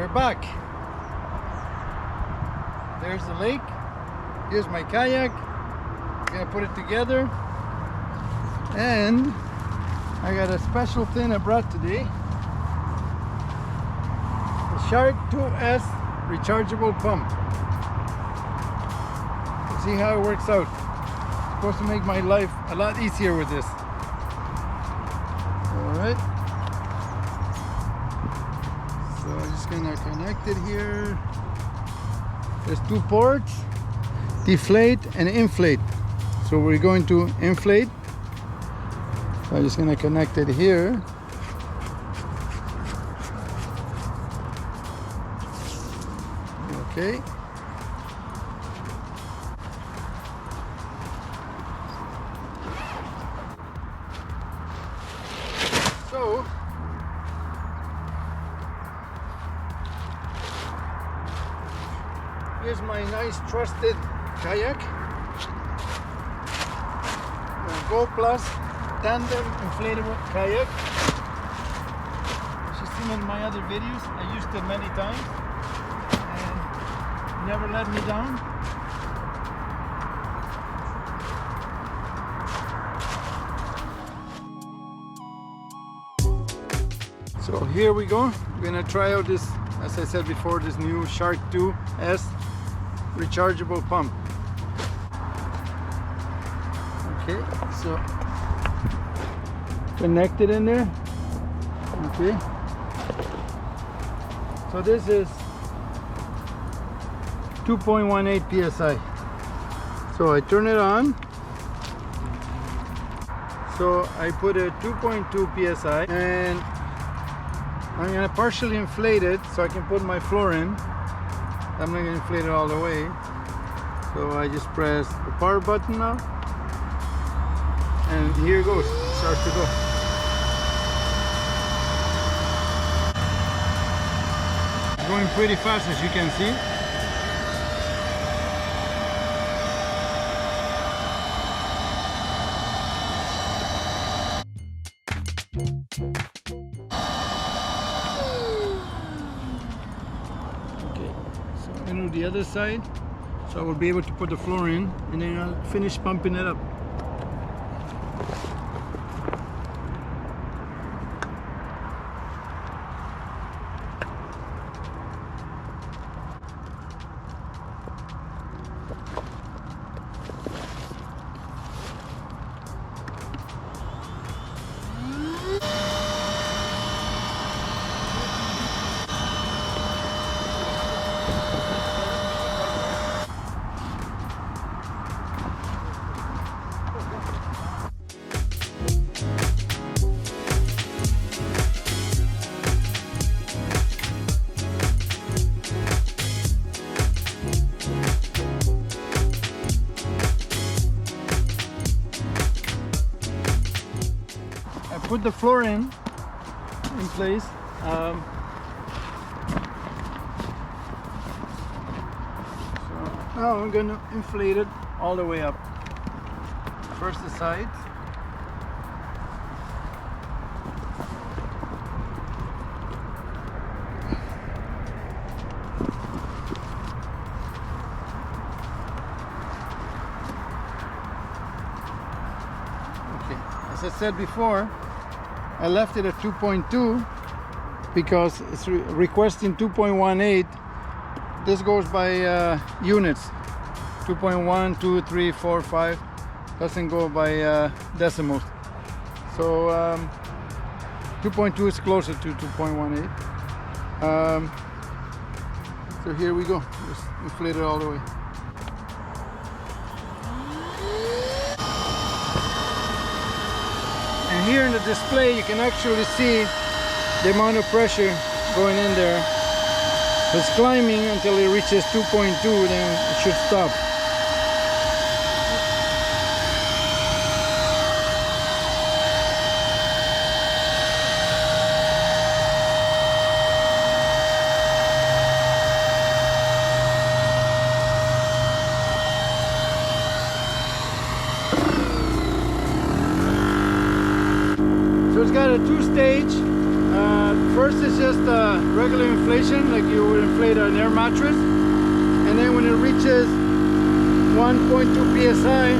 We're back. There's the lake. Here's my kayak. I'm gonna put it together. And I got a special thing I brought today. The Shark2S rechargeable pump. See how it works out. It's supposed to make my life a lot easier with this. Alright. So I'm just gonna connect it here. There's two ports, deflate and inflate. So we're going to inflate. So I'm just gonna connect it here. Okay. So here's my nice trusted kayak, the GoPlus tandem inflatable kayak. As you've seen in my other videos, I used it many times and never let me down. So here we go. We're gonna try out this, as I said before, this new Shark2S rechargeable pump. Okay, so connected in there. Okay. So this is 2.18 psi. So I turn it on. So I put a 2.2 psi and I'm going to partially inflate it so I can put my floor in. I'm not going to inflate it all the way. So I just press the power button now. And here it goes. It starts to go. It's going pretty fast, as you can see. The other side, so I will be able to put the floor in and then I'll finish pumping it up. Put the floor in place. So now I'm going to inflate it all the way up. First the sides. Okay, as I said before, I left it at 2.2 because it's requesting 2.18. This goes by units. 2.1, 2, 3, 4, 5. Doesn't go by decimals. So 2.2 is closer to 2.18. So here we go. Just inflate it all the way. And here in the display you can actually see the amount of pressure going in there. It's climbing until it reaches 2.2, then it should stop. So it's got a two-stage. First is just regular inflation, like you would inflate an air mattress, and then when it reaches 1.2 psi,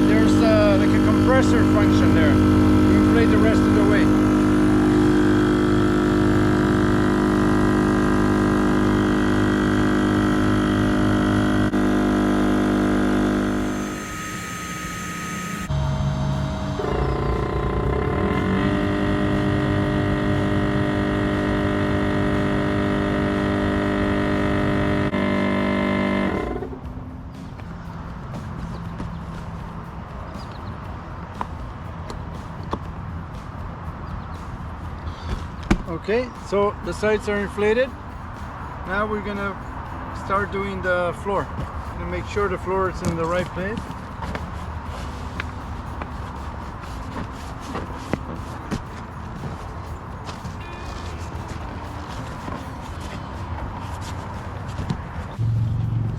there's like a compressor function there. You inflate the rest of the way. Okay, so the sides are inflated. Now we're gonna start doing the floor. To make sure the floor is in the right place.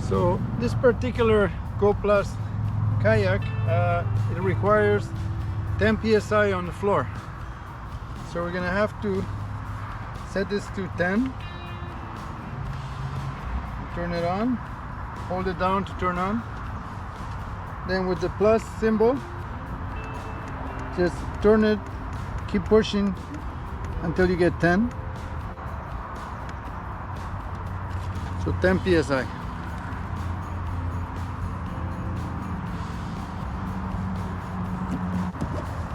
So this particular GoPlus kayak, it requires 10 psi on the floor. So we're gonna have to set this to 10. Turn it on. Hold it down to turn on. Then with the plus symbol, just turn it, keep pushing until you get 10. So 10 psi.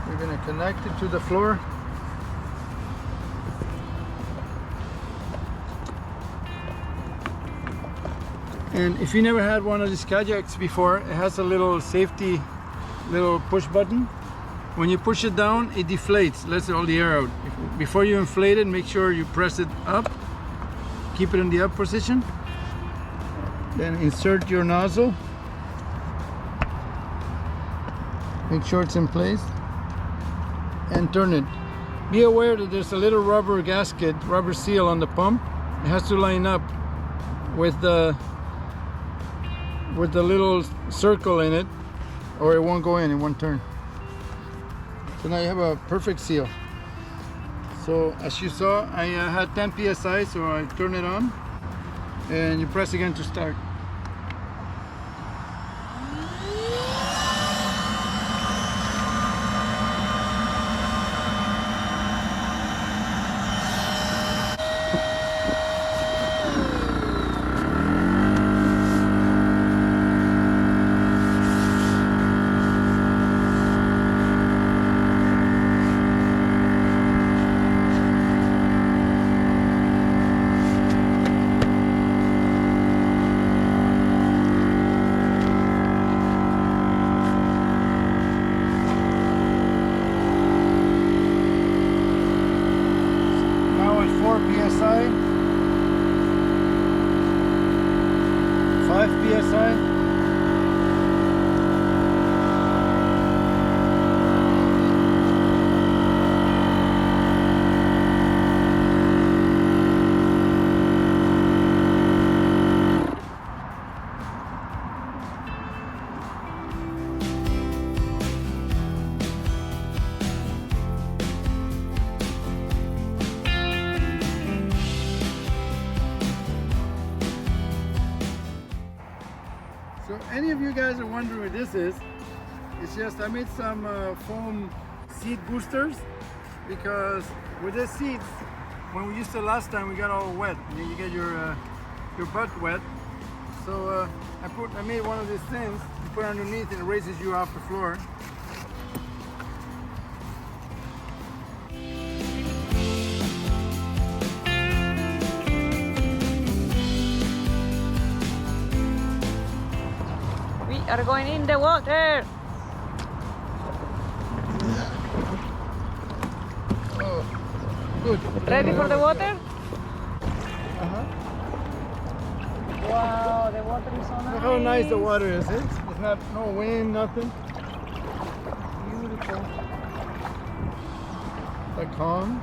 We're going to connect it to the floor. And if you never had one of these kayaks before, it has a little safety, little push button. When you push it down, it deflates, lets all the air out. Before you inflate it, make sure you press it up. Keep it in the up position. Then insert your nozzle. Make sure it's in place. And turn it. Be aware that there's a little rubber gasket, rubber seal on the pump. It has to line up with the little circle in it, or it won't go in, it won't turn. So now you have a perfect seal. So as you saw, I had 10 psi, so I turn it on and you press again to start. psi, 5 psi. So any of you guys are wondering what this is, it's just I made some foam seat boosters, because with the seats, when we used it last time, we got all wet. You get your butt wet. So I made one of these things, you put it underneath and it raises you off the floor. Are going in the water. Oh, good. Ready for the water? Uh-huh. Wow, the water is so nice. Look how nice the water is. It's not no wind, nothing. Beautiful. Like calm.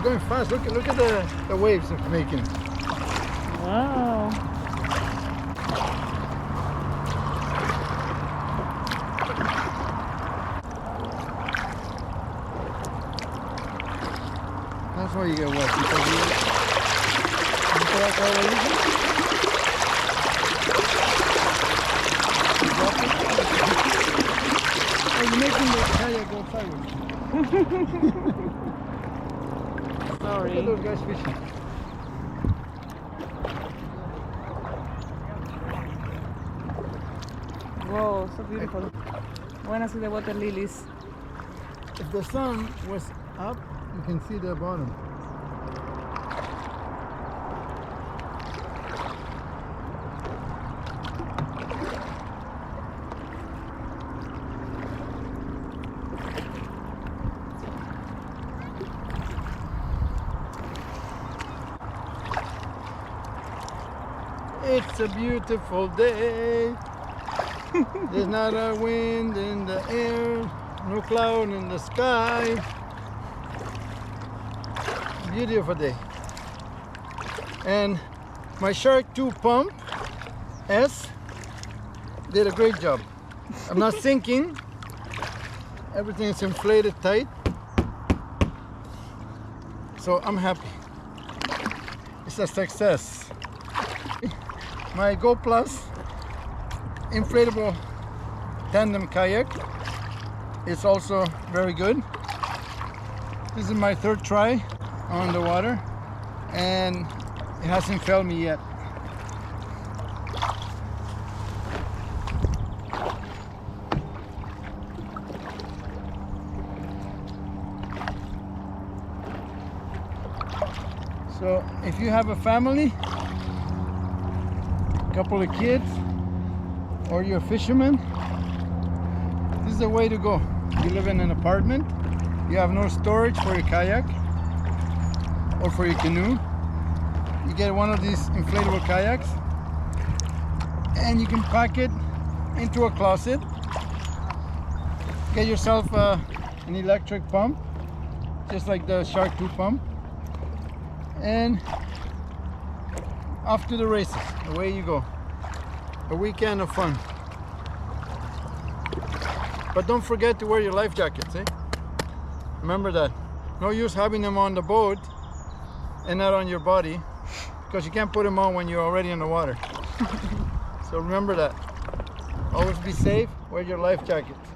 Going fast. Look at the waves it's making. Wow. know you get wet because you put alcohol or anything? Oh, you're making the kayak go sideways. Sorry. Look at those guys fishing. Whoa, so beautiful. Wanna see the water lilies? If the sun was up, you can see the bottom. It's a beautiful day. There's not a wind in the air, no cloud in the sky. Beautiful day. And my Shark2 pump S did a great job. I'm not sinking. Everything is inflated tight. So I'm happy. It's a success. My GoPlus Inflatable Tandem Kayak is also very good. This is my third try on the water and it hasn't failed me yet. So if you have a family, a couple of kids, or you're a fisherman, this is the way to go. You live in an apartment, you have no storage for your kayak or for your canoe. You get one of these inflatable kayaks and you can pack it into a closet. Get yourself an electric pump, just like the Shark2 pump, and off to the races. Away you go. A weekend of fun. But don't forget to wear your life jackets, eh? Remember that. No use having them on the boat and not on your body, because you can't put them on when you're already in the water. So remember that. Always be safe, wear your life jackets.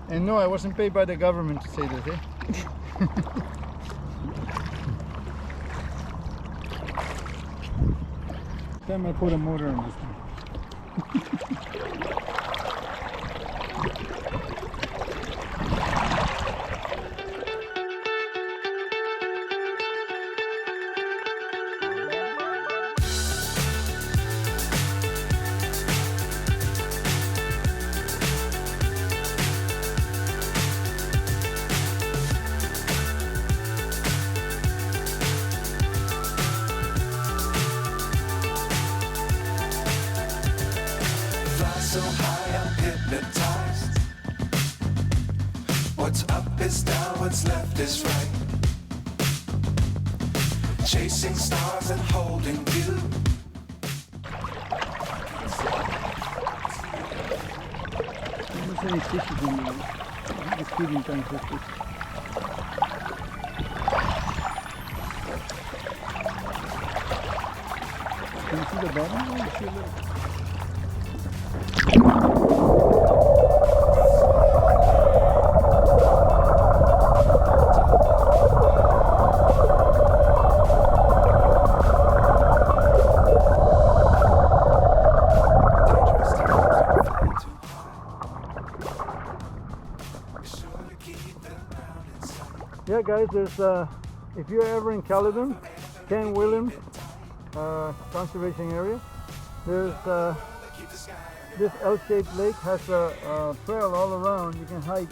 And no, I wasn't paid by the government to say this, eh? Time I put a motor on this thing. So high I'm hypnotized. What's up is down, what's left is right. Chasing stars and holding you. There's any fishes in the feeding tank for fish. Can you see the bottom? Oh, you see a little. Yeah, guys, there's if you're ever in Caledon, Ken Williams conservation area, there's this L-shaped lake has a trail all around. You can hike.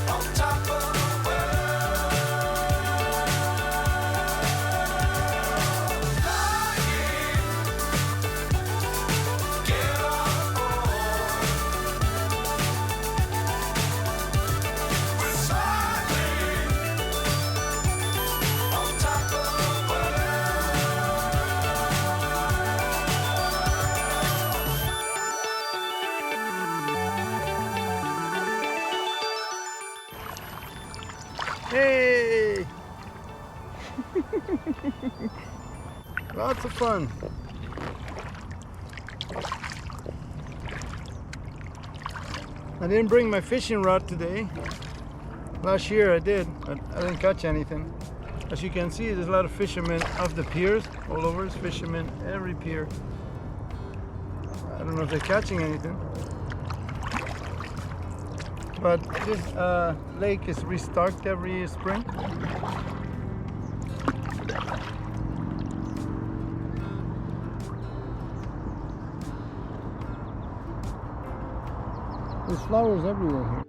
On top of Hey! Lots of fun. I didn't bring my fishing rod today. Last year I did, but I didn't catch anything. As you can see, there's a lot of fishermen off the piers all over. There's fishermen every pier. I don't know if they're catching anything. But this lake is restocked every spring. There's flowers everywhere here.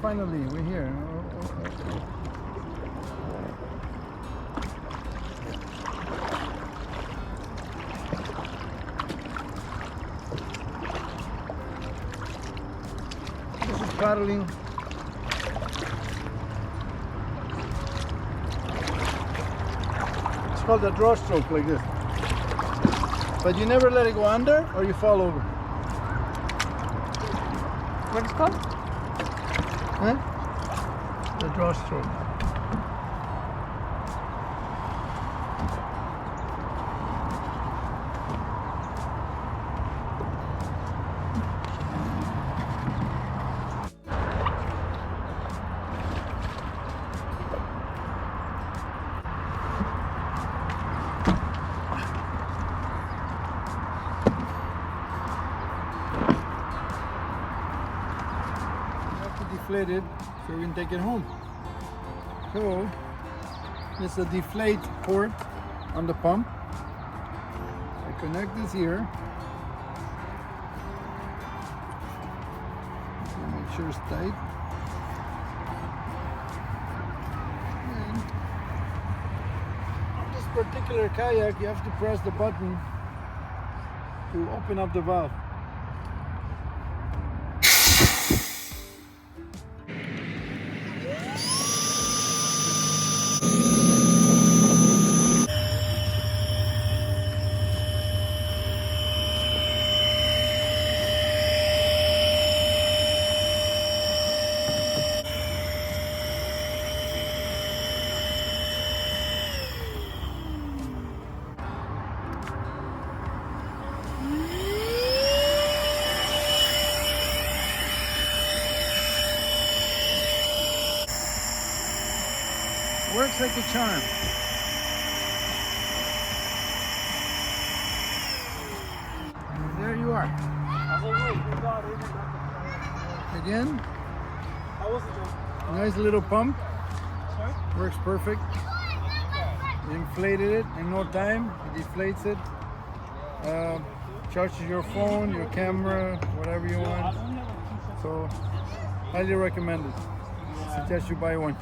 Finally, we're here. This is paddling. It's called a draw stroke, like this. But you never let it go under or you fall over. What is it called? Huh? The draw stroke. Deflated so we can take it home. So it's a deflate port on the pump. I connect this here. So make sure it's tight. And on this particular kayak you have to press the button to open up the valve. Works like a charm. And there you are. Again, nice little pump. Works perfect. You inflated it in no time. It deflates it. Charges your phone, your camera, whatever you want. So, highly recommend it. Suggest you buy one.